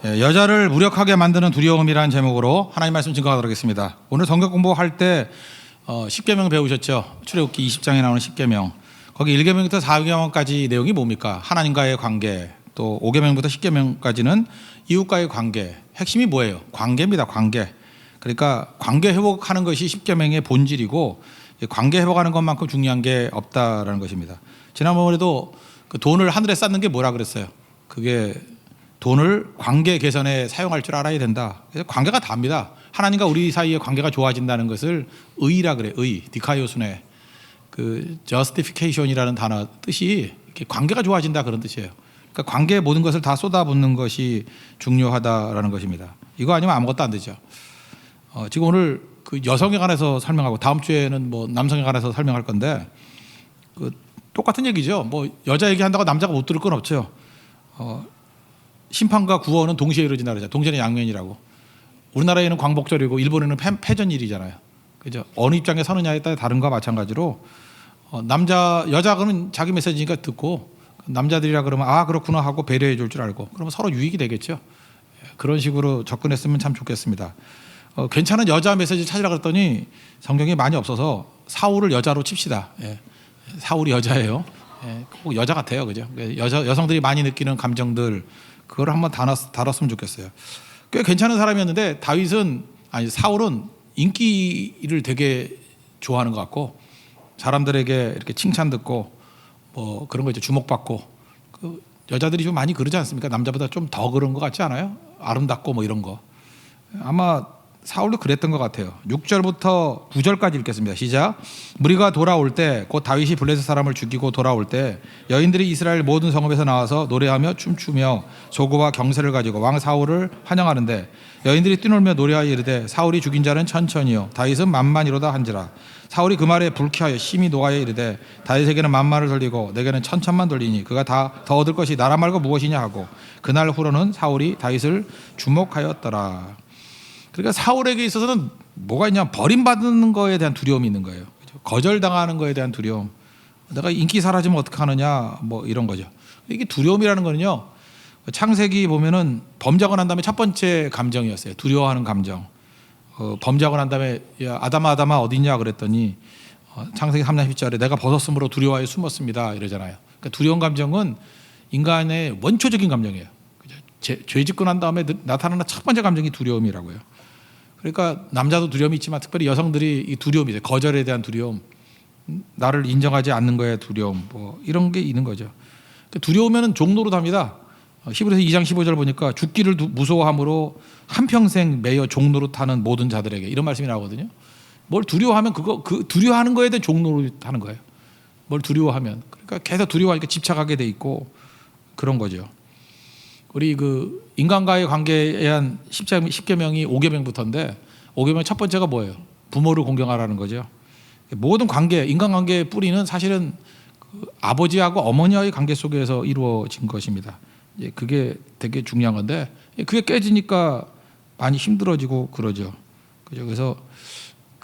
여자를 무력하게 만드는 두려움이라는 제목으로 하나님 말씀 증거하도록 하겠습니다. 오늘 성경 공부할 때 10계명 배우셨죠? 출애굽기 20장에 나오는 10계명. 거기 1계명부터 4계명까지 내용이 뭡니까? 하나님과의 관계. 또 5계명부터 10계명까지는 이웃과의 관계. 핵심이 뭐예요? 관계입니다. 관계. 그러니까 관계 회복하는 것이 10계명의 본질이고 관계 회복하는 것만큼 중요한 게 없다라는 것입니다. 지난번에도 그 돈을 하늘에 쌓는 게 뭐라 그랬어요? 그게 돈을 관계 개선에 사용할 줄 알아야 된다. 그래서 관계가 답니다. 하나님과 우리 사이의 관계가 좋아진다는 것을 의라 그래. 의, 디카이오순의 그 justification이라는 단어 뜻이 이렇게 관계가 좋아진다 그런 뜻이에요. 그러니까 관계의 모든 것을 다 쏟아붓는 것이 중요하다라는 것입니다. 이거 아니면 아무것도 안 되죠. 지금 오늘 그 여성에 관해서 설명하고 다음 주에는 뭐 남성에 관해서 설명할 건데 그 똑같은 얘기죠. 뭐 여자 얘기한다고 남자가 못 들을 건 없죠. 심판과 구원은 동시에 이루어진다 그러죠. 동전의 양면이라고. 우리나라에는 광복절이고 일본에는 패전일이잖아요. 그죠? 어느 입장에 서느냐에 따라 다른 거와 마찬가지로 여자는 자기 메시지니까 듣고 남자들이라 그러면 아 그렇구나 하고 배려해 줄 줄 알고 그러면 서로 유익이 되겠죠. 그런 식으로 접근했으면 참 좋겠습니다. 괜찮은 여자 메시지 찾으라 그랬더니 성경이 많이 없어서 사울을 여자로 칩시다. 사울이 여자예요. 꼭 여자 같아요. 그죠? 여성들이 많이 느끼는 감정들 그걸 한번 다뤘으면 좋겠어요. 꽤 괜찮은 사람이었는데 사울은 인기를 되게 좋아하는 것 같고 사람들에게 이렇게 칭찬 듣고 뭐 그런 거 있죠. 주목받고 그 여자들이 좀 많이 그러지 않습니까? 남자보다 좀 더 그런 것 같지 않아요? 아름답고 뭐 이런 거. 아마 사울도 그랬던 것 같아요. 6절부터 9절까지 읽겠습니다. 시작. 무리가 돌아올 때 곧 다윗이 블레셋 사람을 죽이고 돌아올 때 여인들이 이스라엘 모든 성읍에서 나와서 노래하며 춤추며 소고와 경세를 가지고 왕 사울을 환영하는데 여인들이 뛰놀며 노래하여 이르되 사울이 죽인 자는 천천히요 다윗은 만만이로다 한지라. 사울이 그 말에 불쾌하여 심히 노하여 이르되 다윗에게는 만만을 돌리고 내게는 천천만 돌리니 그가 다 더 얻을 것이 나라 말고 무엇이냐 하고 그날 후로는 사울이 다윗을 주목하였더라. 그러니까 사울에게 있어서는 뭐가 있냐 버림받는 거에 대한 두려움이 있는 거예요. 거절당하는 거에 대한 두려움. 내가 인기 사라지면 어떻게 하느냐 뭐 이런 거죠. 이게 두려움이라는 거는요. 창세기 보면은 범죄하고 난 다음에 첫 번째 감정이었어요. 두려워하는 감정. 범죄하고 난 다음에 야, 아담아 어디냐 그랬더니 창세기 3장 10절에 내가 벗었으므로 두려워하여 숨었습니다 이러잖아요. 그러니까 두려운 감정은 인간의 원초적인 감정이에요. 죄 짓고 난 다음에 나타나는 첫 번째 감정이 두려움이라고요. 그러니까 남자도 두려움이 있지만 특별히 여성들이 이 두려움이 있어요. 거절에 대한 두려움, 나를 인정하지 않는 거에 두려움, 뭐 이런 게 있는 거죠. 두려우면 종로로 답니다. 히브리서 2장 15절 보니까 죽기를 무서워함으로 한평생 매여 종로로 타는 모든 자들에게 이런 말씀이 나오거든요. 뭘 두려워하면 그 두려워하는 거에 대한 종로로 타는 거예요. 뭘 두려워하면 그러니까 계속 두려워하니까 집착하게 돼 있고 그런 거죠. 우리 그 인간과의 관계에 대한 10계명이 5계명부터인데 5계명 첫 번째가 뭐예요? 부모를 공경하라는 거죠. 모든 관계, 인간관계의 뿌리는 사실은 그 아버지하고 어머니와의 관계 속에서 이루어진 것입니다. 그게 되게 중요한 건데 그게 깨지니까 많이 힘들어지고 그러죠. 그래서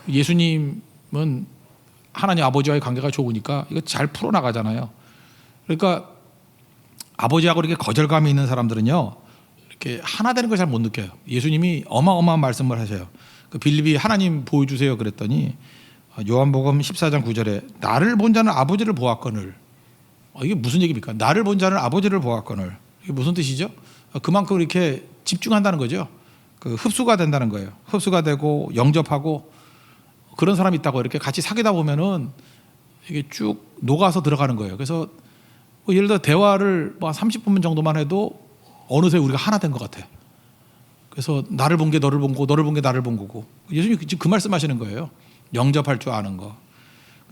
예수님은 하나님 아버지와의 관계가 좋으니까 이거 잘 풀어나가잖아요. 그러니까 아버지하고 이렇게 거절감이 있는 사람들은요, 이렇게 하나 되는 걸 잘 못 느껴요. 예수님이 어마어마한 말씀을 하셔요. 그 빌립이 하나님 보여주세요 그랬더니 요한복음 14장 9절에 나를 본 자는 아버지를 보았거늘. 이게 무슨 얘기입니까? 나를 본 자는 아버지를 보았거늘. 이게 무슨 뜻이죠? 그만큼 이렇게 집중한다는 거죠. 그 흡수가 된다는 거예요. 흡수가 되고 영접하고 그런 사람이 있다고 이렇게 같이 사귀다 보면은 이게 쭉 녹아서 들어가는 거예요. 그래서 예를 들어 대화를 뭐 30분 정도만 해도 어느새 우리가 하나 된 것 같아. 그래서 나를 본 게 너를 본 거고 너를 본 게 나를 본 거고 예수님이 지금 그 말씀하시는 거예요. 영접할 줄 아는 거.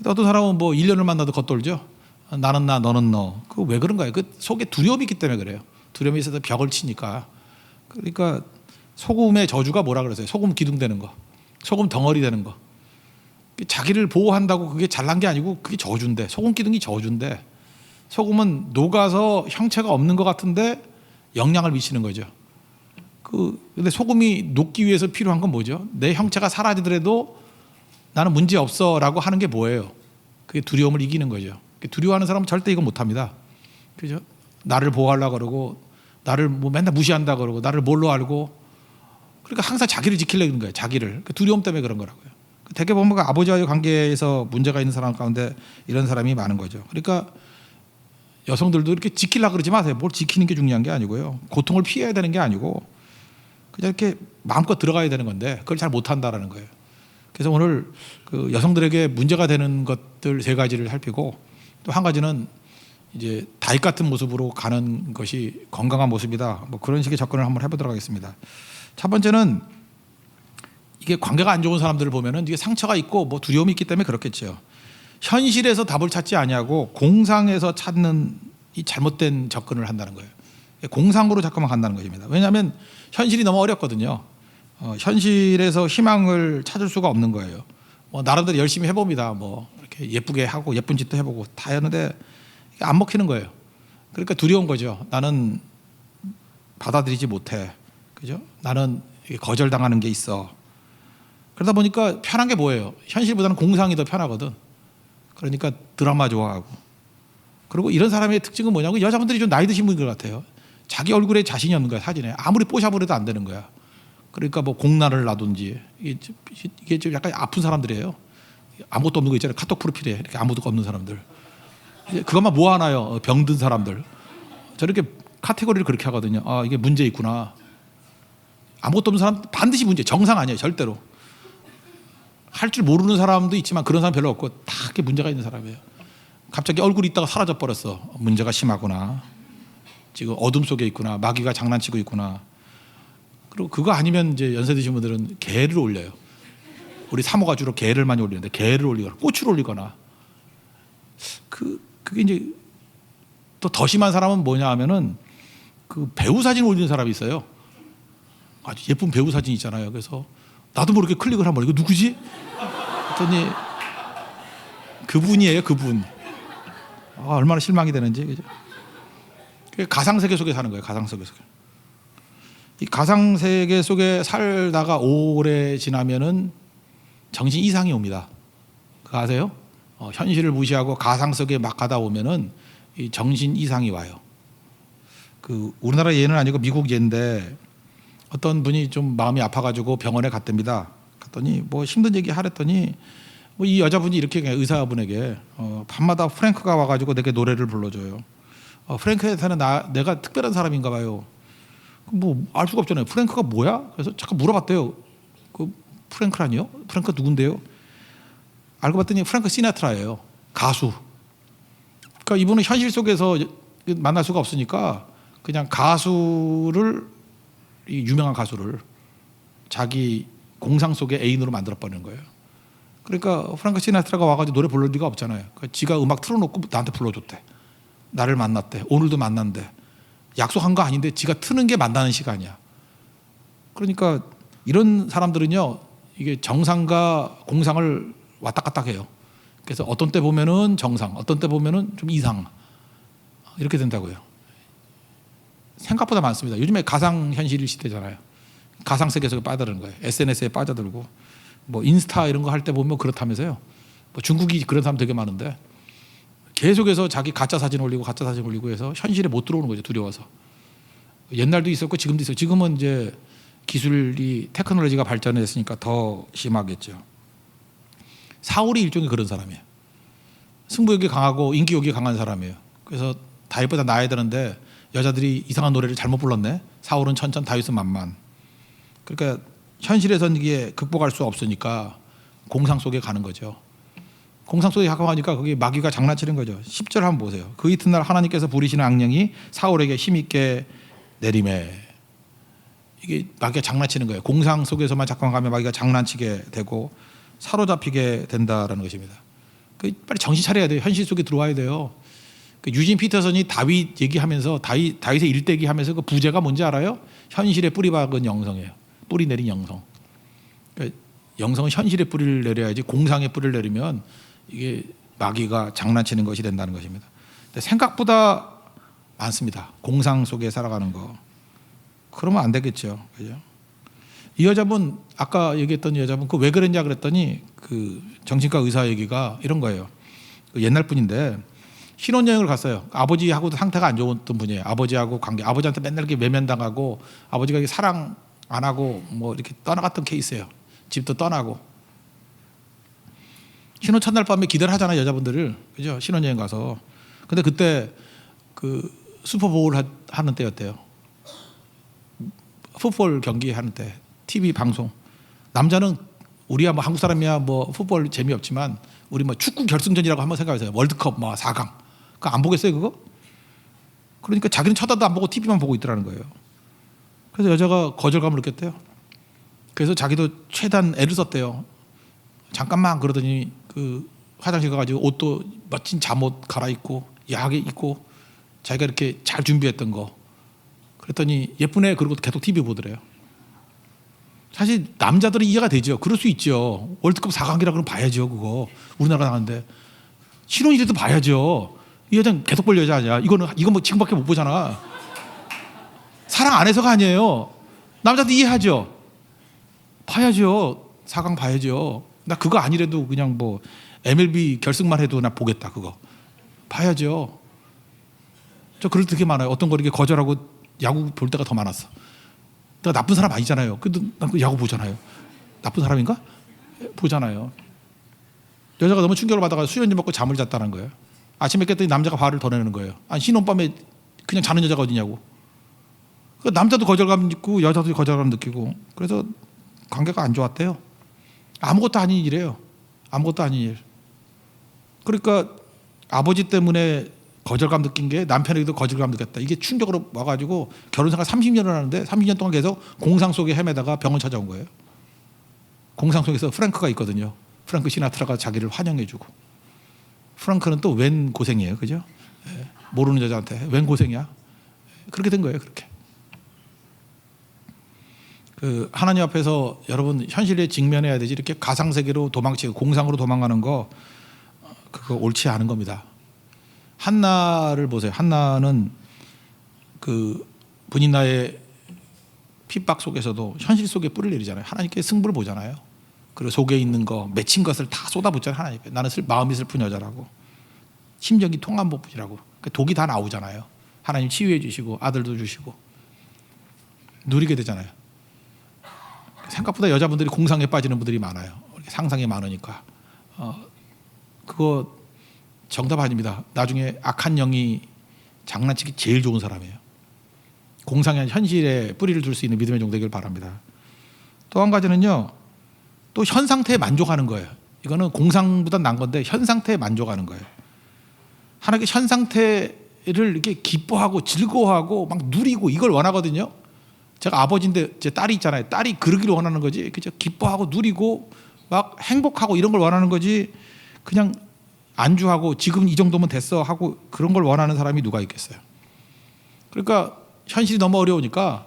어떤 사람은 뭐 1년을 만나도 겉돌죠. 나는 나 너는 너. 그거 왜 그런가요? 그 속에 두려움이 있기 때문에 그래요. 두려움이 있어서 벽을 치니까. 그러니까 소금의 저주가 뭐라 그러세요? 소금 기둥 되는 거. 소금 덩어리 되는 거. 자기를 보호한다고 그게 잘난 게 아니고 그게 저주인데 소금 기둥이 저주인데 소금은 녹아서 형체가 없는 것 같은데 영향을 미치는 거죠. 근데 소금이 녹기 위해서 필요한 건 뭐죠? 내 형체가 사라지더라도 나는 문제 없어라고 하는 게 뭐예요? 그게 두려움을 이기는 거죠. 두려워하는 사람은 절대 이거 못합니다. 그죠? 나를 보호하려고 그러고 나를 뭐 맨날 무시한다 그러고 나를 뭘로 알고 그러니까 항상 자기를 지키려는 거예요. 자기를. 그 두려움 때문에 그런 거라고요. 대개 보면 아버지와의 관계에서 문제가 있는 사람 가운데 이런 사람이 많은 거죠. 그러니까 여성들도 이렇게 지키려고 그러지 마세요. 뭘 지키는 게 중요한 게 아니고요. 고통을 피해야 되는 게 아니고 그냥 이렇게 마음껏 들어가야 되는 건데 그걸 잘 못한다라는 거예요. 그래서 오늘 그 여성들에게 문제가 되는 것들 세 가지를 살피고 또 한 가지는 이제 다윗 같은 모습으로 가는 것이 건강한 모습이다. 뭐 그런 식의 접근을 한번 해보도록 하겠습니다. 첫 번째는 이게 관계가 안 좋은 사람들을 보면은 이게 상처가 있고 뭐 두려움이 있기 때문에 그렇겠죠. 현실에서 답을 찾지 아니하고 공상에서 찾는 이 잘못된 접근을 한다는 거예요. 공상으로 자꾸만 간다는 것입니다. 왜냐하면 현실이 너무 어렵거든요. 현실에서 희망을 찾을 수가 없는 거예요. 뭐 나름대로 열심히 해봅니다. 뭐 이렇게 예쁘게 하고 예쁜 짓도 해보고 다 했는데 안 먹히는 거예요. 그러니까 두려운 거죠. 나는 받아들이지 못해. 그죠? 나는 거절당하는 게 있어. 그러다 보니까 편한 게 뭐예요? 현실보다는 공상이 더 편하거든. 그러니까 드라마 좋아하고. 그리고 이런 사람의 특징은 뭐냐고 여자분들이 좀 나이 드신 분인 것 같아요. 자기 얼굴에 자신이 없는 거야. 사진에. 아무리 뽀샤보려도 안 되는 거야. 그러니까 뭐 공란을 놔둔지 이게 좀 약간 아픈 사람들이에요. 아무것도 없는 거 있잖아요. 카톡 프로필에 이렇게 아무것도 없는 사람들. 그것만 모아놔요. 병든 사람들. 저렇게 카테고리를 그렇게 하거든요. 아, 이게 문제 있구나. 아무것도 없는 사람 반드시 문제. 정상 아니에요. 절대로. 할 줄 모르는 사람도 있지만 그런 사람 별로 없고 다 그게 문제가 있는 사람이에요. 갑자기 얼굴이 있다가 사라져 버렸어. 문제가 심하구나. 지금 어둠 속에 있구나. 마귀가 장난치고 있구나. 그리고 그거 아니면 이제 연세 드신 분들은 개를 올려요. 우리 사모가 주로 개를 많이 올리는데 개를 올리거나 꽃을 올리거나. 그게 이제 또 더 심한 사람은 뭐냐 하면은 그 배우 사진 올리는 사람이 있어요. 아주 예쁜 배우 사진 있잖아요. 그래서 나도 모르게 클릭을 한번 이거 누구지? 했더니 그분이에요. 그분. 아, 얼마나 실망이 되는지. 그죠? 가상세계 속에 사는 거예요. 가상세계 속에. 이 가상세계 속에 살다가 오래 지나면은 정신 이상이 옵니다. 그거 아세요? 현실을 무시하고 가상 속에 막 가다 오면은 이 정신 이상이 와요. 그 우리나라 예는 아니고 미국 예인데 어떤 분이 좀 마음이 아파가지고 병원에 갔답니다. 갔더니 뭐 힘든 얘기 하랬더니 뭐 이 여자분이 이렇게 의사분에게 밤마다 프랭크가 와가지고 내게 노래를 불러줘요. 프랭크한테는 내가 특별한 사람인가 봐요. 뭐 알 수가 없잖아요. 프랭크가 뭐야? 그래서 잠깐 물어봤대요. 그 프랭크라니요? 프랭크 누군데요? 알고 봤더니 프랭크 시나트라예요. 가수. 그러니까 이분은 현실 속에서 만날 수가 없으니까 그냥 가수를 유명한 가수를 자기 공상 속의 애인으로 만들어버리는 거예요. 그러니까 프랭크 시나트라가 와가지고 노래 부를 리가 없잖아요. 그러니까 지가 음악 틀어놓고 나한테 불러줬대. 나를 만났대. 오늘도 만난대. 약속한 거 아닌데 지가 트는 게 만나는 시간이야. 그러니까 이런 사람들은요, 이게 정상과 공상을 왔다 갔다 해요. 그래서 어떤 때 보면은 정상, 어떤 때 보면은 좀 이상, 이렇게 된다고요. 생각보다 많습니다. 요즘에 가상현실 시대잖아요. 가상세계 속에 빠져드는 거예요. SNS에 빠져들고 뭐 인스타 이런 거 할 때 보면 그렇다면서요. 뭐 중국이 그런 사람 되게 많은데 계속해서 자기 가짜 사진 올리고 가짜 사진 올리고 해서 현실에 못 들어오는 거죠. 두려워서. 옛날도 있었고 지금도 있어요. 지금은 이제 기술이 테크놀로지가 발전했으니까 더 심하겠죠. 사울이 일종의 그런 사람이에요. 승부욕이 강하고 인기욕이 강한 사람이에요. 그래서 다윗보다 나아야 되는데 여자들이 이상한 노래를 잘못 불렀네. 사울은 천천, 다윗은 만만. 그러니까 현실에서는 이게 극복할 수 없으니까 공상 속에 가는 거죠. 공상 속에 가까워하니까 그게 마귀가 장난치는 거죠. 10절 한번 보세요. 그 이튿날 하나님께서 부리시는 악령이 사울에게 힘있게 내림에. 이게 마귀가 장난치는 거예요. 공상 속에서만 잠깐 가면 마귀가 장난치게 되고 사로잡히게 된다라는 것입니다. 빨리 정신 차려야 돼요. 현실 속에 들어와야 돼요. 유진 피터슨이 다윗 얘기하면서 다윗의 일대기 하면서 그 부제가 뭔지 알아요? 현실에 뿌리 박은 영성이에요. 뿌리 내린 영성. 그러니까 영성은 현실에 뿌리를 내려야지 공상에 뿌리를 내리면 이게 마귀가 장난치는 것이 된다는 것입니다. 근데 생각보다 많습니다. 공상 속에 살아가는 거. 그러면 안 되겠죠. 그죠? 이 여자분, 아까 얘기했던 여자분, 그 왜 그랬냐 그랬더니 그 정신과 의사 얘기가 이런 거예요. 그 옛날 분인데 신혼여행을 갔어요. 아버지하고도 상태가 안 좋았던 분이에요. 아버지하고 관계, 아버지한테 맨날 이렇게 외면당하고 아버지가 이렇게 사랑 안 하고 뭐 이렇게 떠나갔던 케이스예요. 집도 떠나고. 신혼 첫날 밤에 기대를 하잖아요, 여자분들을. 그죠? 신혼여행 가서. 근데 그때 그 슈퍼볼 하는 때였대요. 풋볼 경기 하는 때 TV 방송. 남자는 우리야 뭐 한국 사람이야 뭐 풋볼 재미없지만 우리 뭐 축구 결승전이라고 한번 생각해보세요. 월드컵 뭐 4강. 그거 안 보겠어요, 그거? 그러니까 자기는 쳐다도 안 보고 TV만 보고 있더라는 거예요. 그래서 여자가 거절감을 느꼈대요. 그래서 자기도 최대한 애를 썼대요. 잠깐만 그러더니 그 화장실 가가지고 옷도 멋진 잠옷 갈아입고 야하게 입고 자기가 이렇게 잘 준비했던 거 그랬더니 예쁘네 그러고 계속 TV 보더래요. 사실 남자들은 이해가 되죠. 그럴 수 있죠. 월드컵 4강이라 그러면 봐야죠. 그거 우리나라가 나가는데 신혼일에도 봐야죠. 이 여자는 계속 볼 여자 아니야. 이건 뭐 지금밖에 못 보잖아. 사랑 안 해서가 아니에요. 남자도 이해하죠. 봐야죠. 4강 봐야죠. 나 그거 아니래도 그냥 뭐 MLB 결승만 해도 나 보겠다. 그거 봐야죠. 저 그럴 때 되게 많아요. 어떤 거 이렇게 거절하고 야구 볼 때가 더 많았어. 내가 나쁜 사람 아니잖아요. 그래도 난 그 야구 보잖아요. 나쁜 사람인가? 보잖아요. 여자가 너무 충격을 받아가 수면제 먹고 잠을 잤다는 거예요. 아침에 깼더니 남자가 화를 더 내는 거예요. 아니 신혼밤에 그냥 자는 여자가 어디냐고. 남자도 거절감 느끼고 여자도 거절감 느끼고 그래서 관계가 안 좋았대요. 아무것도 아닌 일이에요. 아무것도 아닌 일. 그러니까 아버지 때문에 거절감 느낀 게 남편에게도 거절감 느꼈다. 이게 충격으로 와가지고 결혼생활 30년을 하는데 30년 동안 계속 공상 속에 헤매다가 병원 찾아온 거예요. 공상 속에서 프랭크가 있거든요. 프랭크 시나트라가 자기를 환영해주고. 프랭크는 또 웬 고생이에요. 그죠? 모르는 여자한테 웬 고생이야. 그렇게 된 거예요. 그렇게. 그 하나님 앞에서 여러분 현실에 직면해야 되지 이렇게 가상세계로 도망치고 공상으로 도망가는 거 그거 옳지 않은 겁니다. 한나를 보세요. 한나는 그 분인나의 핍박 속에서도 현실 속에 뿔을 내리잖아요. 하나님께 승부를 보잖아요. 그리고 속에 있는 거 맺힌 것을 다 쏟아붓잖아요. 하나님께. 나는 마음이 슬픈 여자라고. 심정이 통한 법이라고. 독이 다 나오잖아요. 하나님 치유해 주시고 아들도 주시고 누리게 되잖아요. 생각보다 여자분들이 공상에 빠지는 분들이 많아요. 상상이 많으니까. 그거 정답 아닙니다. 나중에 악한 영이 장난치기 제일 좋은 사람이에요. 공상이 아닌 현실에 뿌리를 둘 수 있는 믿음의 종 되길 바랍니다. 또 한 가지는요. 또 현 상태에 만족하는 거예요. 이거는 공상보다 난 건데 현 상태에 만족하는 거예요. 하나님께 현 상태를 이렇게 기뻐하고 즐거워하고 막 누리고 이걸 원하거든요. 제가 아버지인데 제 딸이 있잖아요. 딸이 그러기를 원하는 거지. 그죠? 기뻐하고 누리고 막 행복하고 이런 걸 원하는 거지. 그냥 안주하고 지금 이 정도면 됐어 하고 그런 걸 원하는 사람이 누가 있겠어요. 그러니까 현실이 너무 어려우니까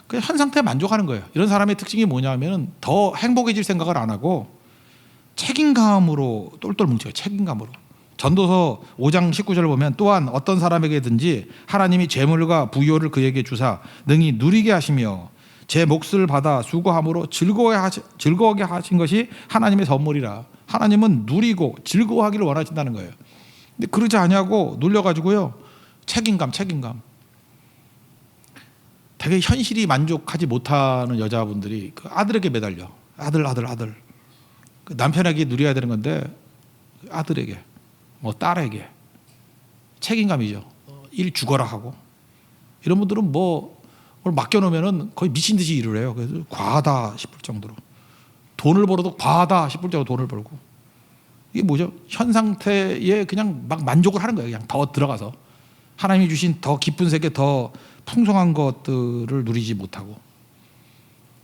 그냥 현 상태에 만족하는 거예요. 이런 사람의 특징이 뭐냐면 더 행복해질 생각을 안 하고 책임감으로 똘똘 뭉쳐요. 책임감으로. 전도서 5장 19절을 보면 또한 어떤 사람에게든지 하나님이 재물과 부요를 그에게 주사 능히 누리게 하시며 제 몫을 받아 수고함으로 즐거워하게 하신 것이 하나님의 선물이라. 하나님은 누리고 즐거워하기를 원하신다는 거예요. 근데 그러지 않냐고 놀려가지고요. 책임감. 되게 현실이 만족하지 못하는 여자분들이 그 아들에게 매달려. 아들. 그 남편에게 누려야 되는 건데 아들에게 뭐 딸에게 책임감이죠. 일 죽어라 하고 이런 분들은 뭘 맡겨놓으면 거의 미친 듯이 일을 해요. 그래서 과하다 싶을 정도로 돈을 벌어도 과하다 싶을 정도로 돈을 벌고 이게 뭐죠? 현 상태에 그냥 막 만족을 하는 거예요. 그냥 더 들어가서 하나님이 주신 더 깊은 세계 더 풍성한 것들을 누리지 못하고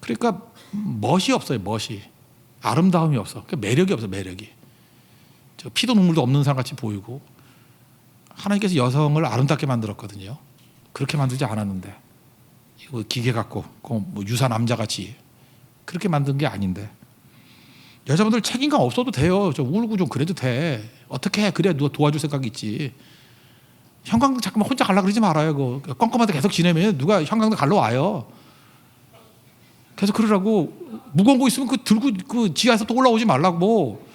그러니까 멋이 없어요. 멋이 아름다움이 없어. 그러니까 매력이 없어. 매력이 피도 눈물도 없는 사람 같이 보이고 하나님께서 여성을 아름답게 만들었거든요. 그렇게 만들지 않았는데 이거 기계 같고 뭐 유사 남자 같이 그렇게 만든 게 아닌데 여자분들 책임감 없어도 돼요. 좀 울고 좀 그래도 돼. 어떻게 해? 그래야 누가 도와줄 생각이 있지. 형광등 잠깐만 혼자 가려고 그러지 말아요. 그거 껌껌한데 계속 지내면 누가 형광등 갈러 와요. 계속 그러라고. 무거운 거 있으면 그 들고 그 지하에서 또 올라오지 말라고.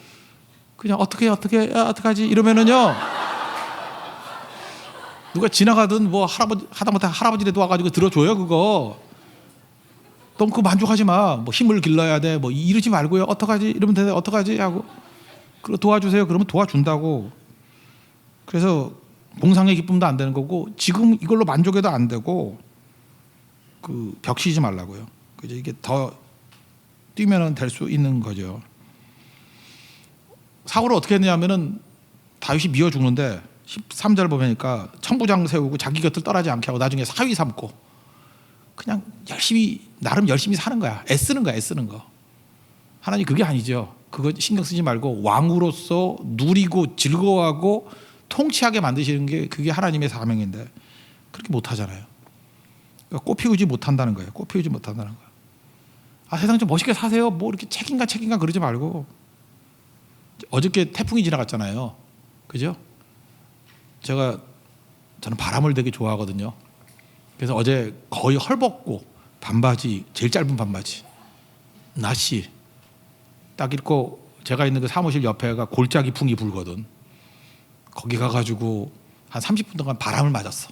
그냥 어떻게 하지 이러면은요. 누가 지나가든 뭐 할아버지 하다못해 할아버지라도 와가지고 들어줘요 그거. 너무 그거 만족하지 마. 뭐 힘을 길러야 돼. 뭐 이러지 말고요. 어떡하지? 이러면 되는데 어떡하지? 하고 그리고 도와주세요. 그러면 도와준다고. 그래서 봉상의 기쁨도 안 되는 거고 지금 이걸로 만족해도 안 되고 그 벽치지 말라고요. 그죠? 이게 더 뛰면은 될 수 있는 거죠. 사울을 어떻게 했냐면은 다윗이 미워 죽는데 13절 보니까 천부장 세우고 자기 곁을 떠나지 않게 하고 나중에 사위 삼고 그냥 열심히 나름 열심히 사는 거야. 애쓰는 거야. 애쓰는 거. 하나님 그게 아니죠. 그거 신경 쓰지 말고 왕으로서 누리고 즐거워하고 통치하게 만드시는 게 그게 하나님의 사명인데 그렇게 못하잖아요. 그러니까 꽃 피우지 못한다는 거예요. 꽃 피우지 못한다는 거예요. 아, 세상 좀 멋있게 사세요. 뭐 이렇게 책임감 그러지 말고. 어저께 태풍이 지나갔잖아요. 그죠? 저는 바람을 되게 좋아하거든요. 그래서 어제 거의 헐벗고 반바지, 제일 짧은 반바지, 나시 딱 입고 제가 있는 그 사무실 옆에가 골짜기 풍이 불거든. 거기 가가지고 한 30분 동안 바람을 맞았어.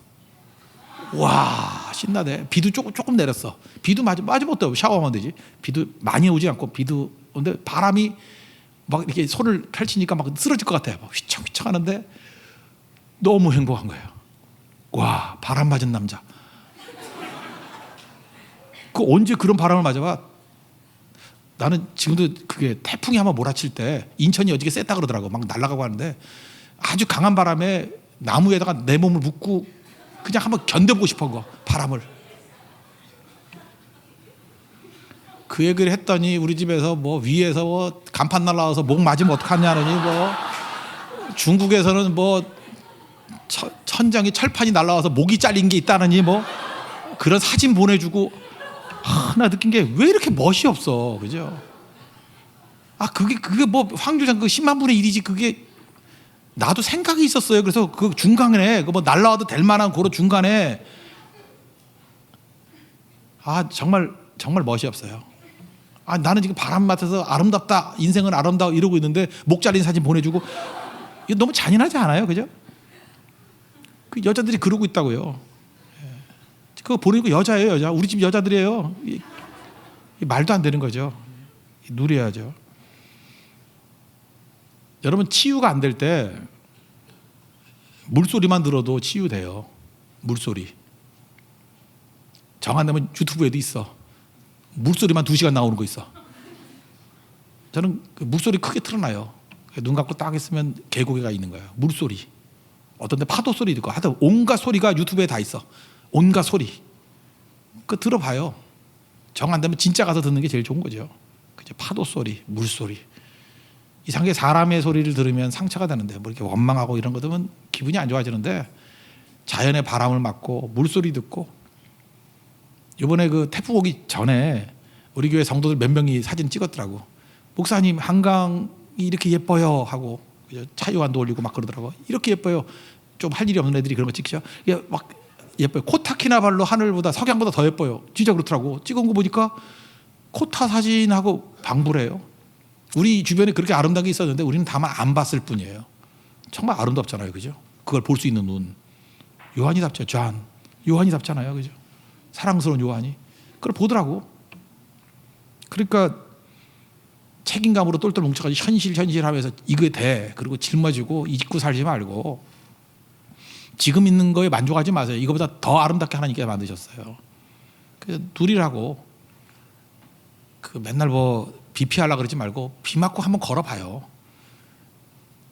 와, 신나네. 비도 조금 내렸어. 비도 맞으면 어때요? 샤워하면 되지. 비도 많이 오지 않고 비도 오는데 바람이 막 이렇게 손을 펼치니까 막 쓰러질 것 같아요. 막 휘청휘청 하는데 너무 행복한 거예요. 와, 바람 맞은 남자. 그 언제 그런 바람을 맞아봐? 나는 지금도 그게 태풍이 한번 몰아칠 때 인천이 어저께 셌다 그러더라고. 막 날아가고 하는데 아주 강한 바람에 나무에다가 내 몸을 묶고 그냥 한번 견뎌보고 싶은 거, 바람을. 그 얘기를 했더니 우리 집에서 뭐 위에서 뭐 간판 날라와서 목 맞으면 어떡하냐느니 뭐 중국에서는 뭐 천장에 철판이 날라와서 목이 잘린 게 있다느니 뭐 그런 사진 보내주고. 나 느낀 게 왜 이렇게 멋이 없어, 그죠? 아, 그게 뭐 황교장 그 10만 분의 1이지 그게. 나도 생각이 있었어요. 그래서 그 중간에 그 뭐 날라와도 될 만한 그런 중간에 정말 멋이 없어요. 나는 지금 바람 맡아서 아름답다, 인생은 아름다워 이러고 있는데 목 잘린 사진 보내주고. 이거 너무 잔인하지 않아요, 그죠? 그 여자들이 그러고 있다고요. 그거 보내고 여자예요, 여자. 우리 집 여자들이에요. 말도 안 되는 거죠. 누려야죠. 여러분 치유가 안 될 때 물소리만 들어도 치유돼요. 물소리. 정 안 되면 유튜브에도 있어. 물소리만 2시간 나오는 거 있어. 저는 그 물소리 크게 틀어놔요. 눈 감고 딱 있으면 계곡에가 있는 거예요. 물소리. 어떤 데 파도 소리 듣고 하여튼 온갖 소리가 유튜브에 다 있어. 온갖 소리. 그거 들어봐요. 정 안 되면 진짜 가서 듣는 게 제일 좋은 거죠. 그죠? 파도 소리, 물소리. 이상하게 사람의 소리를 들으면 상처가 되는데 뭐 이렇게 원망하고 이런 거 들으면 기분이 안 좋아지는데 자연의 바람을 맞고 물소리 듣고. 이번에 그 태풍 오기 전에 우리 교회 성도들 몇 명이 사진 찍었더라고. 목사님 한강이 이렇게 예뻐요 하고 차유환도 올리고 막 그러더라고. 이렇게 예뻐요. 좀 할 일이 없는 애들이 그런 거 찍죠. 이게 막 예뻐요. 코타키나발루 하늘보다 석양보다 더 예뻐요. 진짜 그렇더라고. 찍은 거 보니까 코타 사진하고 방불해요. 우리 주변에 그렇게 아름다운 게 있었는데 우리는 다만 안 봤을 뿐이에요. 정말 아름답잖아요, 그죠? 그걸 볼 수 있는 눈. 요한이답죠, 요한이답잖아요, 그죠? 사랑스러운 요한이 그걸 보더라고. 그러니까 책임감으로 똘똘 뭉쳐가지고 현실하면서 이거 돼. 그리고 짊어지고 잊고 살지 말고 지금 있는 거에 만족하지 마세요. 이거보다 더 아름답게 하나님께 만드셨어요. 그래서 누리라고. 그 맨날 뭐 비 피하려고 그러지 말고 비 맞고 한번 걸어봐요.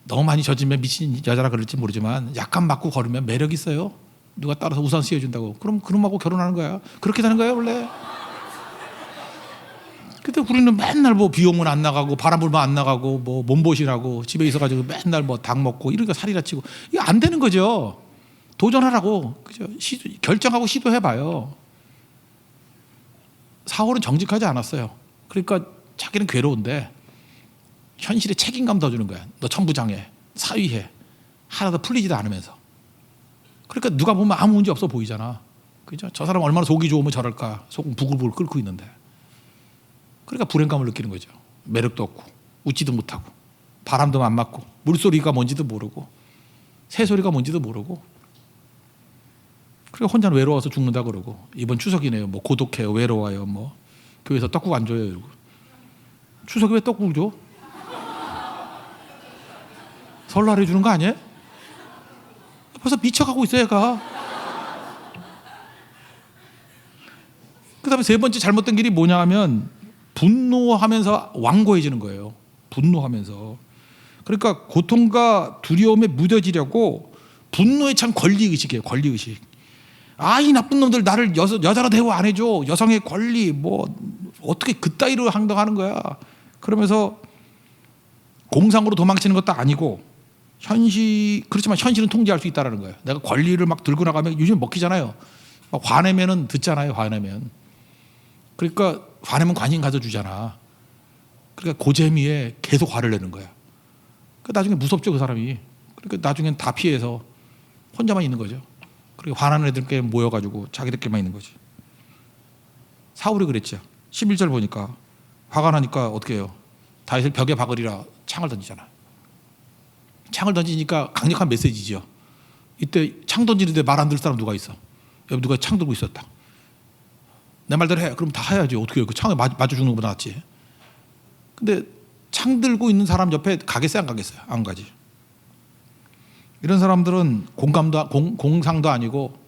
너무 많이 젖으면 미친 여자라 그럴지 모르지만 약간 맞고 걸으면 매력 있어요. 누가 따라서 우산 씌워준다고. 그럼 그놈하고 결혼하는 거야. 그렇게 되는 거예요 원래. 근데 우리는 맨날 뭐 비 오면 안 나가고 바람 불면 안 나가고 뭐 몸보신하고 집에 있어가지고 맨날 뭐 닭 먹고 이러니까 살이라 치고. 이거 안 되는 거죠. 도전하라고. 그죠? 결정하고 시도해봐요. 사울은 정직하지 않았어요. 그러니까 자기는 괴로운데 현실에 책임감 더 주는 거야. 너 천부장해, 사위해. 하나도 풀리지도 않으면서. 그러니까 누가 보면 아무 문제 없어 보이잖아. 그죠? 저 사람 얼마나 속이 좋으면 저럴까. 속은 부글부글 끓고 있는데. 그러니까 불행감을 느끼는 거죠. 매력도 없고 웃지도 못하고 바람도 안 맞고 물소리가 뭔지도 모르고 새소리가 뭔지도 모르고. 그러니까 혼자는 외로워서 죽는다 그러고 이번 추석이네요. 뭐 고독해요, 외로워요, 뭐 교회에서 떡국 안 줘요. 이러고. 추석에 왜 떡국을 줘? 설날에 주는 거 아니에요? 벌써 미쳐가고 있어요, 얘가. 그다음에 세 번째 잘못된 길이 뭐냐 하면 분노하면서 완고해지는 거예요. 분노하면서. 그러니까 고통과 두려움에 무뎌지려고 분노에 찬 권리의식이에요. 권리의식. 아, 이 나쁜 놈들 나를 여자로 대우 안 해줘. 여성의 권리 뭐 어떻게 그따위로 행동하는 거야. 그러면서 공상으로 도망치는 것도 아니고 그렇지만 현실은 통제할 수 있다는 거예요. 내가 권리를 막 들고 나가면 요즘 먹히잖아요. 화내면은 듣잖아요. 화내면. 그러니까 화내면 관심 가져주잖아. 그러니까 그 재미에 계속 화를 내는 거야. 그러니까 나중에 무섭죠, 그 사람이. 그러니까 나중엔 다 피해서 혼자만 있는 거죠. 그리고 화나는 애들끼리 모여가지고 자기들끼리만 있는 거지. 사울이 그랬죠. 11절 보니까 화가 나니까 어떻게 해요? 다윗을 벽에 박으리라 창을 던지잖아. 창을 던지니까 강력한 메시지죠. 이때 창 던지는데 말 안 들을 사람 누가 있어? 여기 누가 창 들고 있었다. 내 말대로 해. 그럼 다 해야지. 어떻게 해요? 그 창에 맞아 죽는 것보다 낫지. 근데 창 들고 있는 사람 옆에 가겠어요? 안 가겠어요? 안 가지. 이런 사람들은 공상도 아니고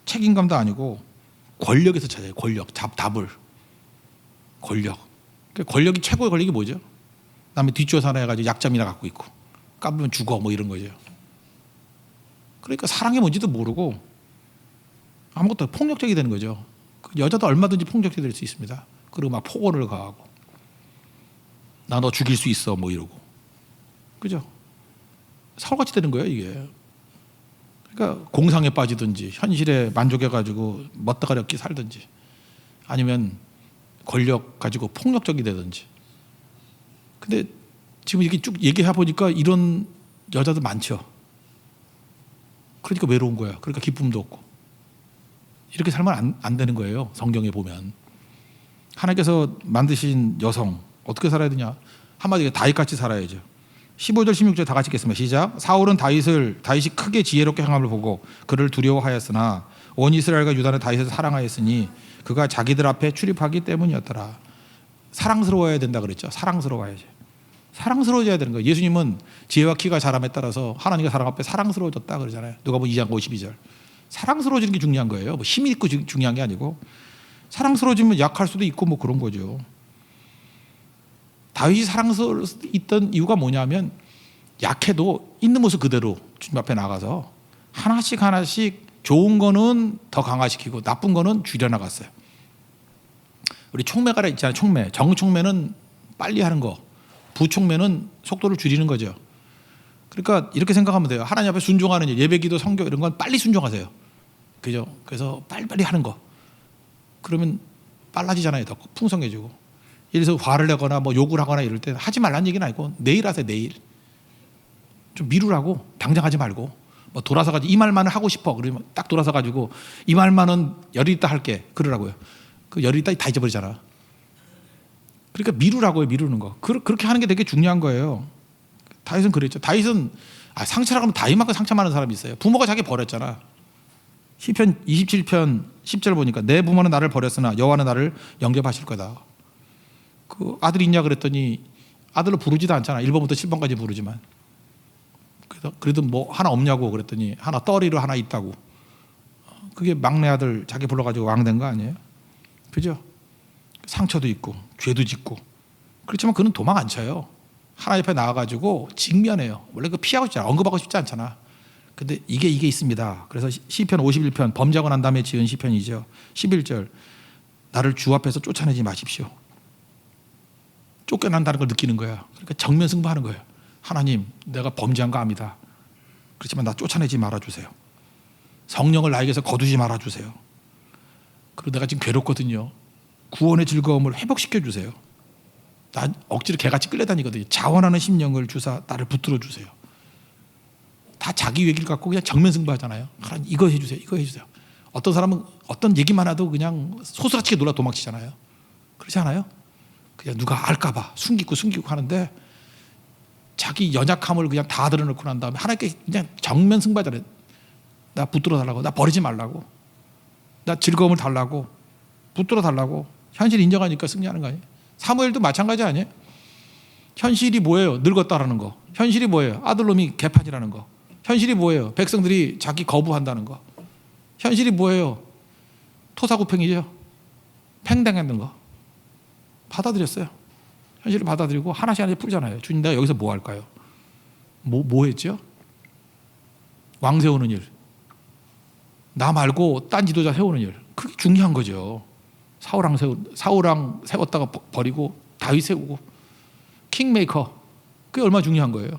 책임감도 아니고 권력에서 찾아요. 권력, 답을. 권력. 권력이 최고의 권력이 뭐죠? 남의 뒷조사나 해가지고 약점이나 갖고 있고 까불면 죽어 뭐 이런 거죠. 그러니까 사랑이 뭔지도 모르고 아무것도 폭력적이 되는 거죠. 여자도 얼마든지 폭력적이 될 수 있습니다. 그리고 막 폭언을 가하고 나 너 죽일 수 있어 뭐 이러고. 그죠? 사울같이 되는 거예요 이게. 그러니까 공상에 빠지든지 현실에 만족해가지고 멋대가리 살든지 아니면 권력 가지고 폭력적이 되든지. 근데 지금 이렇게 쭉 얘기해 보니까 이런 여자들 많죠. 그러니까 외로운 거야. 그러니까 기쁨도 없고. 이렇게 살면 안 되는 거예요. 성경에 보면. 하나님께서 만드신 여성 어떻게 살아야 되냐. 한마디로 다윗같이 살아야죠. 15절 16절 다 같이 읽겠습니다. 시작. 사울은 다윗이 크게 지혜롭게 행함을 보고 그를 두려워하였으나 온 이스라엘과 유다는 다윗을 사랑하였으니 그가 자기들 앞에 출입하기 때문이었더라. 사랑스러워야 된다 그랬죠. 사랑스러워야지. 사랑스러워져야 되는 거예요. 예수님은 지혜와 키가 자람에 따라서 하나님과 사랑 앞에 사랑스러워졌다 그러잖아요. 누가복음 2장 52절. 사랑스러워지는 게 중요한 거예요. 뭐 힘이 있고 중요한 게 아니고 사랑스러워지면 약할 수도 있고 뭐 그런 거죠. 다윗이 사랑스러울 수 있던 이유가 뭐냐면 약해도 있는 모습 그대로 주님 앞에 나가서 하나씩 좋은 거는 더 강화시키고 나쁜 거는 줄여나갔어요. 우리 총매가 있잖아요. 총매. 정총매는 빨리 하는 거. 부총매는 속도를 줄이는 거죠. 그러니까 이렇게 생각하면 돼요. 하나님 앞에 순종하는 일, 예배기도, 성교 이런 건 빨리 순종하세요. 그죠? 그래서 빨리빨리 하는 거. 그러면 빨라지잖아요. 더 풍성해지고. 예를 들어서 화를 내거나 뭐 욕을 하거나 이럴 때 하지 말라는 얘기는 아니고 내일 하세요. 내일. 좀 미루라고. 당장 하지 말고. 뭐 돌아서 가지고 이 말만은 하고 싶어. 그러면 딱 돌아서 가지고 이 말만은 열흘 있다 할게. 그러라고요. 그 열흘 있다 다 잊어버리잖아. 그러니까 미루라고요. 미루는 거. 그렇게 하는 게 되게 중요한 거예요. 다윗은 그랬죠. 다윗은 상처라고 하면 다윗만큼 상처 많은 사람이 있어요. 부모가 자기 버렸잖아. 시편 27편 10절 보니까 내 부모는 나를 버렸으나 여호와는 나를 영접하실 거다. 그 아들이 있냐 그랬더니 아들로 부르지도 않잖아. 1번부터 7번까지 부르지만. 그래도 뭐 하나 없냐고 그랬더니 하나 떠리로 하나 있다고. 그게 막내 아들 자기 불러가지고 왕 된 거 아니에요? 그죠? 상처도 있고 죄도 짓고 그렇지만 그는 도망 안 쳐요. 하나님 앞에 나와가지고 직면해요. 원래 그 피하고 싶지 않아. 언급하고 싶지 않잖아. 근데 이게 있습니다. 그래서 시편 51편 범죄하고 난 다음에 지은 시편이죠. 11절 나를 주 앞에서 쫓아내지 마십시오. 쫓겨난다는 걸 느끼는 거야. 그러니까 정면 승부하는 거예요. 하나님 내가 범죄한 거 압니다. 그렇지만 나 쫓아내지 말아주세요. 성령을 나에게서 거두지 말아주세요. 그리고 내가 지금 괴롭거든요. 구원의 즐거움을 회복시켜 주세요. 나 억지로 개같이 끌려다니거든요. 자원하는 심령을 주사 나를 붙들어 주세요. 다 자기 얘기를 갖고 그냥 정면 승부하잖아요. 하나님 이거 해주세요. 이거 해주세요. 어떤 사람은 어떤 얘기만 해도 그냥 소스라치게 놀라 도망치잖아요. 그렇지 않아요? 그냥 누가 알까 봐 숨기고 하는데 자기 연약함을 그냥 다 드러놓고 난 다음에 하나님께 그냥 정면 승부하잖아요. 나 붙들어 달라고. 나 버리지 말라고. 나 즐거움을 달라고. 붙들어 달라고. 현실 인정하니까 승리하는 거 아니에요? 사무엘도 마찬가지 아니에요? 현실이 뭐예요? 늙었다라는 거. 현실이 뭐예요? 아들놈이 개판이라는 거. 현실이 뭐예요? 백성들이 자기 거부한다는 거. 현실이 뭐예요? 토사구팽이죠. 팽당했는 거. 받아들였어요. 현실을 받아들이고 하나씩 하나씩 풀잖아요. 주님, 내가 여기서 뭐 할까요? 뭐 했죠? 왕 세우는 일. 나 말고 딴 지도자 세우는 일. 그게 중요한 거죠. 사울왕 세웠다가 버리고 다윗 세우고 킹메이커. 그게 얼마나 중요한 거예요.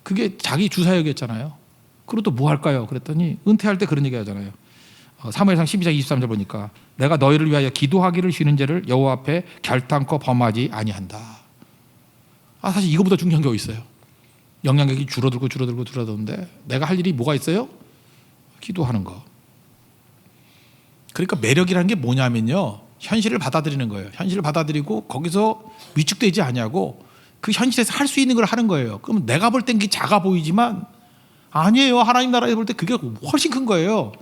그게 자기 주사역이었잖아요. 그리고 또 뭐 할까요? 그랬더니 은퇴할 때 그런 얘기 하잖아요. 사무엘상 12장 23절 보니까 내가 너희를 위하여 기도하기를 쉬는 죄를 여호와 앞에 결단코 범하지 아니한다. 사실 이거보다 중요한 게 어디 있어요? 영향력이 줄어들는데 내가 할 일이 뭐가 있어요? 기도하는 거. 그러니까 매력이라는 게 뭐냐면요, 현실을 받아들이는 거예요. 현실을 받아들이고 거기서 위축되지 않냐고, 그 현실에서 할 수 있는 걸 하는 거예요. 그럼 내가 볼 땐 그게 작아 보이지만 아니에요. 하나님 나라에 볼 때 그게 훨씬 큰 거예요.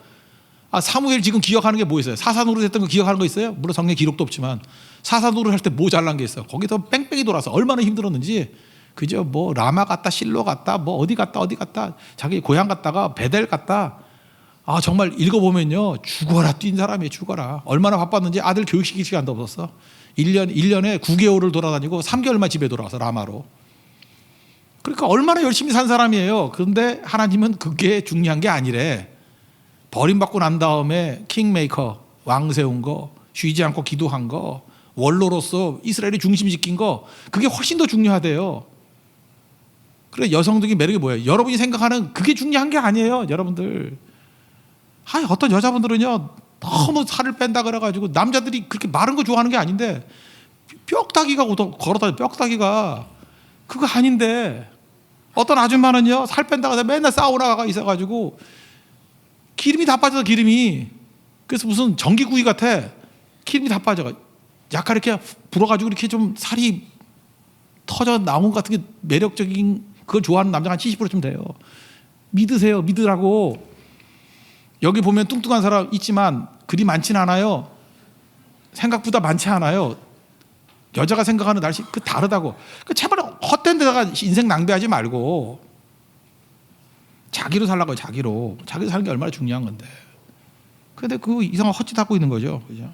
사무엘 지금 기억하는 게 뭐 있어요? 사사노릇 했던 거 기억하는 거 있어요? 물론 성경 기록도 없지만 사사노릇 할 때 뭐 잘난 게 있어요? 거기서 뺑뺑이 돌아서 얼마나 힘들었는지. 그죠? 뭐 라마 갔다 실로 갔다 뭐 어디 갔다 자기 고향 갔다가 베델 갔다. 정말 읽어보면요, 죽어라 뛴 사람이에요. 죽어라. 얼마나 바빴는지 아들 교육시킬 시간도 없었어. 1년에 9개월을 돌아다니고 3개월만 집에 돌아와서 라마로. 그러니까 얼마나 열심히 산 사람이에요. 그런데 하나님은 그게 중요한 게 아니래. 버림받고 난 다음에 킹메이커, 왕 세운 거, 쉬지 않고 기도한 거, 원로로서 이스라엘이 중심 지킨 거, 그게 훨씬 더 중요하대요. 그래, 여성적인 매력이 뭐예요? 여러분이 생각하는 그게 중요한 게 아니에요, 여러분들. 어떤 여자분들은요, 너무 살을 뺀다 그래가지고 남자들이 그렇게 마른 거 좋아하는 게 아닌데 뼈다귀가 걸어다녀. 뼈다귀가 그거 아닌데, 어떤 아줌마는요 살 뺀다고 해서 맨날 사우나가 있어가지고 기름이 다 빠져서 기름이, 그래서 무슨 전기구이 같아. 기름이 다 빠져. 약간 이렇게 불어가지고 이렇게 좀 살이 터져 나온 것 같은 게 매력적인, 그걸 좋아하는 남자가 한 70%쯤 돼요. 믿으세요. 믿으라고. 여기 보면 뚱뚱한 사람 있지만 그리 많지는 않아요. 생각보다 많지 않아요. 여자가 생각하는 날씨 그 다르다고. 제발 헛된 데다가 인생 낭비하지 말고 자기로 살라고요. 자기로 사는 게 얼마나 중요한 건데. 그런데 그 이상한 헛짓하고 있는 거죠. 그죠?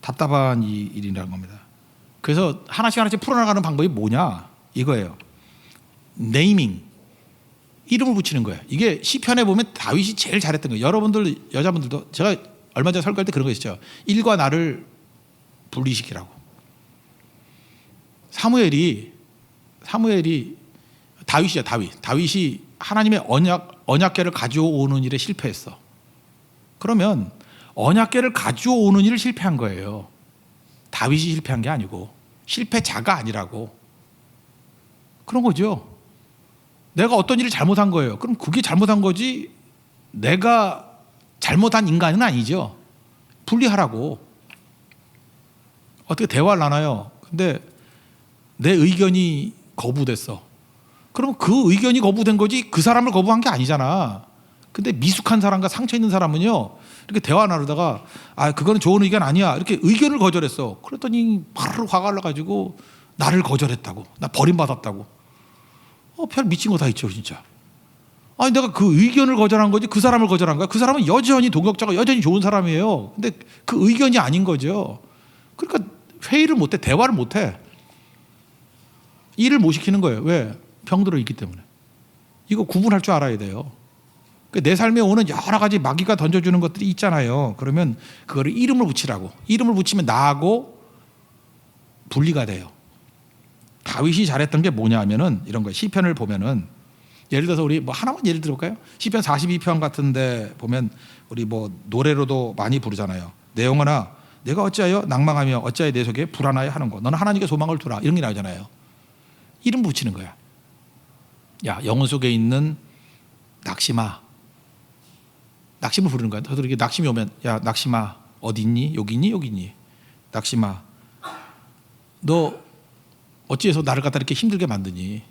답답한 이 일이라는 겁니다. 그래서 하나씩 풀어나가는 방법이 뭐냐 이거예요. 네이밍, 이름을 붙이는 거예요. 이게 시편에 보면 다윗이 제일 잘했던 거예요. 여러분들, 여자분들도, 제가 얼마 전에 설교할 때 그런 거 있었죠. 일과 나를 분리시키라고. 사무엘이 다윗이죠. 다윗이 하나님의 언약궤를 가져오는 일에 실패했어. 그러면 언약궤를 가져오는 일을 실패한 거예요. 다윗이 실패한 게 아니고, 실패자가 아니라고. 그런 거죠. 내가 어떤 일을 잘못한 거예요. 그럼 그게 잘못한 거지 내가 잘못한 인간은 아니죠. 분리하라고. 어떻게 대화를 나눠요. 근데 내 의견이 거부됐어. 그럼 그 의견이 거부된 거지 그 사람을 거부한 게 아니잖아. 근데 미숙한 사람과 상처 있는 사람은요, 이렇게 대화 나누다가 그거는 좋은 의견 아니야, 이렇게 의견을 거절했어. 그랬더니 바로 화가 나가지고 나를 거절했다고, 나 버림받았다고. 별 미친 거 다 있죠, 진짜. 내가 그 의견을 거절한 거지 그 사람을 거절한 거야. 그 사람은 여전히 동역자가 여전히 좋은 사람이에요. 근데 그 의견이 아닌 거죠. 그러니까 회의를 못해, 대화를 못해, 일을 못 시키는 거예요. 왜? 병들어 있기 때문에. 이거 구분할 줄 알아야 돼요. 내 삶에 오는 여러 가지 마귀가 던져주는 것들이 있잖아요. 그러면 그거를 이름을 붙이라고. 이름을 붙이면 나하고 분리가 돼요. 다윗이 잘했던 게 뭐냐면은 이런 거예요. 시편을 보면은, 예를 들어서 우리 뭐 하나만 예를 들어볼까요? 시편 42편 같은데 보면 우리 뭐 노래로도 많이 부르잖아요. 내 영혼아, 내가 어찌하여 낭망하며 어찌하여 내 속에 불안하여 하는 거. 너는 하나님께 소망을 두라. 이런 게 나오잖아요. 이름 붙이는 거야. 야, 영혼 속에 있는 낙심아. 낙심을 부르는 거야. 저도 이렇게 낙심이 오면, 야, 낙심아, 어디 있니? 여기 있니? 여기 있니? 낙심아, 너 어찌해서 나를 갖다 이렇게 힘들게 만드니?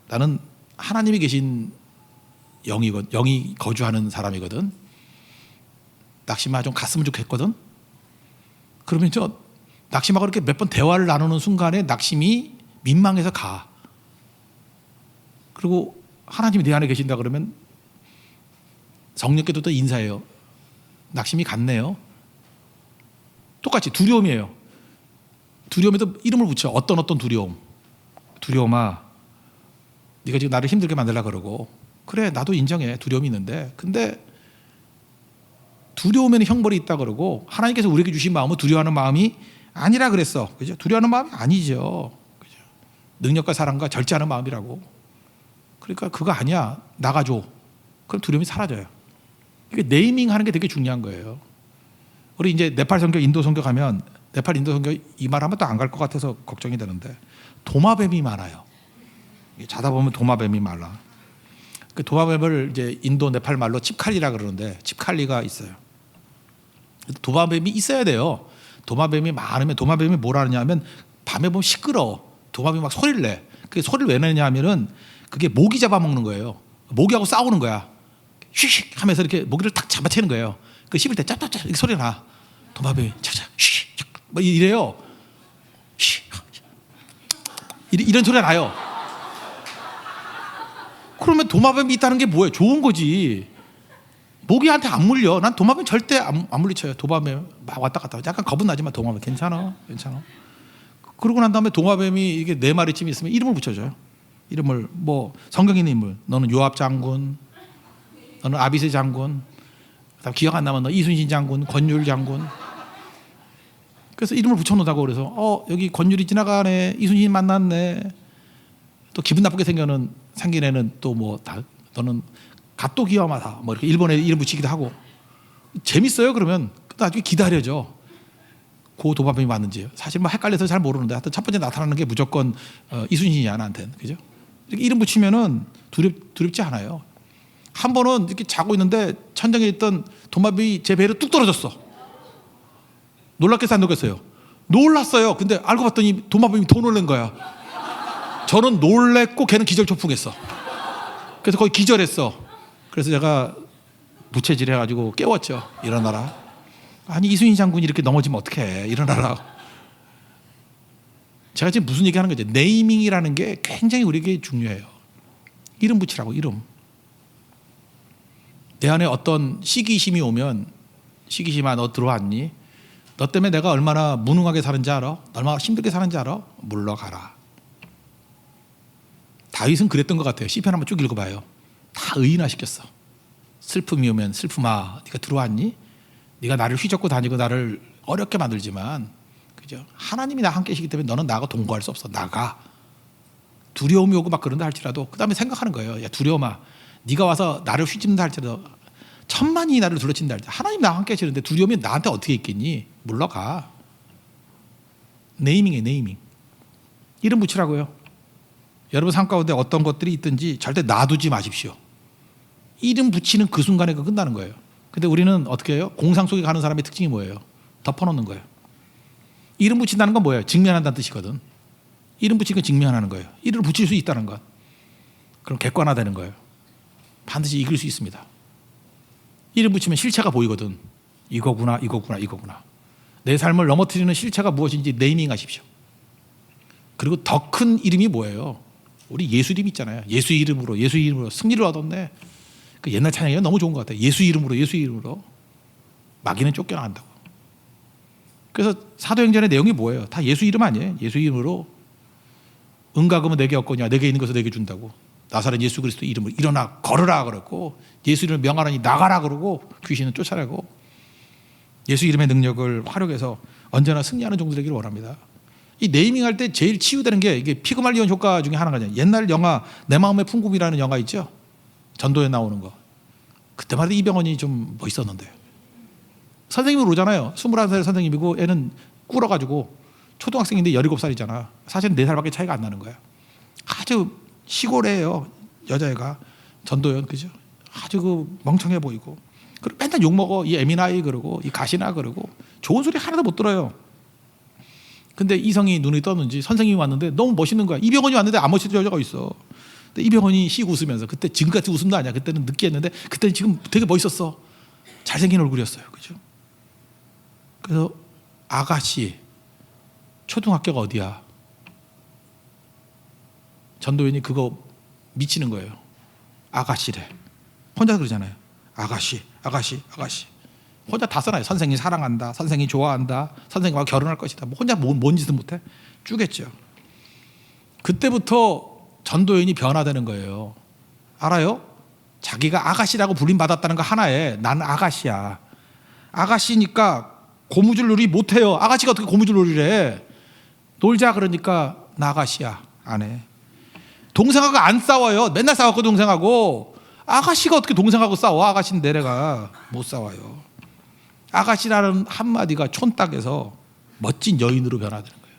나는 하나님이 계신 영이 거주하는 사람이거든. 낙심아 좀 갔으면 좋겠거든. 그러면 저 낙심하고 이렇게 몇 번 대화를 나누는 순간에 낙심이 민망해서 가. 그리고 하나님이 내 안에 계신다 그러면 성령께도 또 인사해요. 낙심이 갔네요. 똑같이 두려움이에요. 두려움에도 이름을 붙여. 어떤 두려움. 두려움아, 네가 지금 나를 힘들게 만들려고 그러고, 그래 나도 인정해. 두려움이 있는데, 근데 두려움에는 형벌이 있다 그러고, 하나님께서 우리에게 주신 마음은 두려워하는 마음이 아니라 그랬어. 그죠? 두려워하는 마음이 아니죠. 그죠? 능력과 사랑과 절제하는 마음이라고. 그러니까 그거 아니야. 나가줘. 그럼 두려움이 사라져요. 이게 네이밍하는 게 되게 중요한 거예요. 우리 이제 네팔 선교, 인도 선교 가면, 네팔 인도 선교 이 말 하면 또 안 갈 것 같아서 걱정이 되는데, 도마뱀이 많아요. 자다 보면 도마뱀이 많아. 그 도마뱀을 이제 인도 네팔 말로 칩칼리라 그러는데, 칩칼리가 있어요. 도마뱀이 있어야 돼요. 도마뱀이 많으면, 도마뱀이 뭘 하느냐면 밤에 보면 시끄러워. 도마뱀이 막 소리를 내. 그 소리를 왜 내냐 하면은 그게 모기 잡아먹는 거예요. 모기하고 싸우는 거야. 휙 하면서 이렇게 모기를 탁 잡아채는 거예요. 그 씹을 때 짭짭짭 이렇게 소리가 나. 도마뱀이 차차 휙 뭐 이래요. 이런 소리가 나요. 그러면 도마뱀이 있다는 게 뭐예요? 좋은 거지. 모기한테 안 물려. 난 도마뱀 절대 안 물리쳐요. 도마뱀 막 왔다 갔다. 약간 겁은 나지만 도마뱀 괜찮아. 그러고 난 다음에 도마뱀이 이게 4마리쯤 있으면 이름을 붙여줘요. 이름을 뭐 성경에 있는 인물. 너는 요압 장군, 너는 아비새 장군, 그다음 기억 안 나면 너 이순신 장군, 권율 장군. 그래서 이름을 붙여놓는다고. 그래서 여기 권율이 지나가네, 이순신 만났네. 또 기분 나쁘게 생긴 애는 또 뭐 너는 갓도기와마다 뭐 이렇게 일본에 이름 붙이기도 하고. 재밌어요. 그러면 나중에 기다려져. 그 도마뱀이 맞는지. 사실 뭐 헷갈려서 잘 모르는데 하여튼 첫 번째 나타나는 게 무조건 이순신이야 나한테는. 그죠? 이렇게 이름 붙이면은 두렵지 않아요. 한 번은 이렇게 자고 있는데 천장에 있던 도마뱀이 제 배로 뚝 떨어졌어. 놀랐겠어요, 안 놀랐겠어요? 놀랐어요. 근데 알고 봤더니 도마뱀이 더 놀란 거야. 저는 놀랬고 걔는 기절초풍했어. 그래서 거의 기절했어. 그래서 제가 부채질해가지고 깨웠죠. 일어나라. 아니 이순신 장군이 이렇게 넘어지면 어떡해. 일어나라. 제가 지금 무슨 얘기하는 거죠? 네이밍이라는 게 굉장히 우리에게 중요해요. 이름 붙이라고. 이름. 내 안에 어떤 시기심이 오면, 시기심아 너 들어왔니? 너 때문에 내가 얼마나 무능하게 사는지 알아? 얼마나 힘들게 사는지 알아? 물러가라. 다윗은 그랬던 것 같아요. 시편 한번 쭉 읽어봐요. 다 의인화 시켰어. 슬픔이 오면 슬픔아 네가 들어왔니? 네가 나를 휘젓고 다니고 나를 어렵게 만들지만, 그죠? 하나님이 나와 함께 계시기 때문에 너는 나하고 동거할 수 없어. 나가. 두려움이 오고 막 그런다 할지라도 그 다음에 생각하는 거예요. 야 두려움아 네가 와서 나를 휘집는다 할지라도, 천만이 나를 둘러친다 할지라도 하나님 나와 함께 계시는데 두려움이 나한테 어떻게 있겠니? 물러가. 네이밍이에요. 네이밍. 이름 붙이라고요. 여러분 삶 가운데 어떤 것들이 있든지 절대 놔두지 마십시오. 이름 붙이는 그 순간에 그 끝나는 거예요. 근데 우리는 어떻게 해요? 공상 속에 가는 사람의 특징이 뭐예요? 덮어놓는 거예요. 이름 붙인다는 건 뭐예요? 직면한다는 뜻이거든. 이름 붙이는 건 직면하는 거예요. 이름을 붙일 수 있다는 것. 그럼 객관화되는 거예요. 반드시 이길 수 있습니다. 이름 붙이면 실체가 보이거든. 이거구나. 내 삶을 넘어뜨리는 실체가 무엇인지 네이밍하십시오. 그리고 더 큰 이름이 뭐예요? 우리 예수 이름 있잖아요. 예수 이름으로 승리를 얻었네. 그 옛날 찬양이 너무 좋은 것 같아요. 예수 이름으로 마귀는 쫓겨나간다고. 그래서 사도행전의 내용이 뭐예요? 다 예수 이름 아니에요? 예수 이름으로 은과 금은 내게 없거냐, 내게 있는 것을 내게 준다고. 나사렛 예수 그리스도 이름으로 일어나 걸으라 그러고, 예수 이름을 명하라니 나가라 그러고, 귀신은 쫓아내고, 예수 이름의 능력을 활용해서 언제나 승리하는 종들에기를 원합니다. 이 네이밍할 때 제일 치유되는 게 이게 피그말리온 효과 중에 하나가 옛날 영화 내 마음의 풍금이라는 영화 있죠? 전도에 나오는 거. 그때만 해도 이병헌이 좀 멋있었는데. 선생님으로 오잖아요. 21살 선생님이고 애는 꿇어가지고 초등학생인데 17살이잖아. 사실은 4살밖에 차이가 안 나는 거야. 아주 시골이에요. 여자애가. 전도연, 그죠? 아주 그 멍청해 보이고. 그리고 맨날 욕먹어. 이 에미나이 그러고 이 가시나 그러고 좋은 소리 하나도 못 들어요. 근데 이성이 눈이 떴는지 선생님이 왔는데 너무 멋있는 거야. 이병헌이 왔는데 안 멋있는 여자가 있어. 근데 이병헌이 씩 웃으면서 그때 지금같이 웃음도 아니야. 그때는 느끼했는데 그때는 지금 되게 멋있었어. 잘생긴 얼굴이었어요. 그죠? 그래서 아가씨 초등학교가 어디야? 전도연이 그거 미치는 거예요. 아가씨래. 혼자 그러잖아요. 아가씨, 아가씨, 아가씨. 혼자 다 써놔요. 선생이 사랑한다. 선생이 좋아한다. 선생님과 결혼할 것이다. 뭐 혼자 뭔 짓은 못해? 쪼겠죠. 그때부터 전도연이 변화되는 거예요. 알아요? 자기가 아가씨라고 불림받았다는 거 하나에 나는 아가씨야. 아가씨니까 고무줄 놀이 못해요. 아가씨가 어떻게 고무줄 놀이를 해? 놀자 그러니까 나 아가씨야. 안 해. 동생하고 안 싸워요. 맨날 싸웠고 동생하고. 아가씨가 어떻게 동생하고 싸워? 아가씨는 내래가 못 싸워요. 아가씨라는 한마디가 촌딱에서 멋진 여인으로 변화되는 거예요.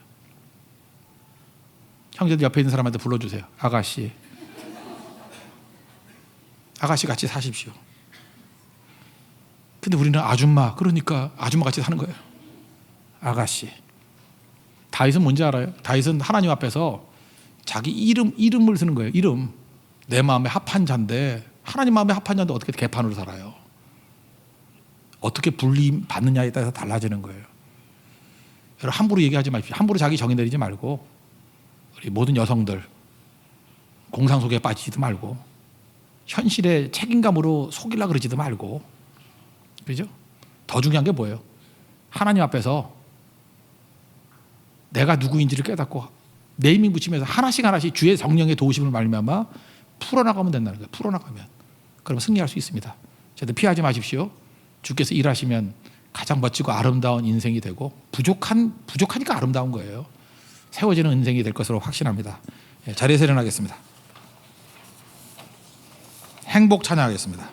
형제들 옆에 있는 사람한테 불러주세요. 아가씨. 아가씨 같이 사십시오. 근데 우리는 아줌마, 그러니까 아줌마 같이 사는 거예요. 아가씨. 다윗은 뭔지 알아요? 다윗은 하나님 앞에서 자기 이름을 쓰는 거예요. 이름. 내 마음에 합한 자인데 하나님 마음에 합한 자인데 어떻게 개판으로 살아요? 어떻게 불림 받느냐에 따라서 달라지는 거예요. 여러분 함부로 얘기하지 마십시오. 함부로 자기 정의 내리지 말고 우리 모든 여성들 공상 속에 빠지지도 말고 현실의 책임감으로 속이려고 그러지도 말고, 그죠? 더 중요한 게 뭐예요? 하나님 앞에서 내가 누구인지를 깨닫고 네이밍 붙이면서 하나씩 주의 성령의 도우심을 말미암아 풀어나가면 된다는 거예요. 풀어나가면 그러면 승리할 수 있습니다. 저도 피하지 마십시오. 주께서 일하시면 가장 멋지고 아름다운 인생이 되고 부족하니까 아름다운 거예요. 세워지는 인생이 될 것으로 확신합니다. 자리에서 일어나겠습니다. 행복 찬양하겠습니다.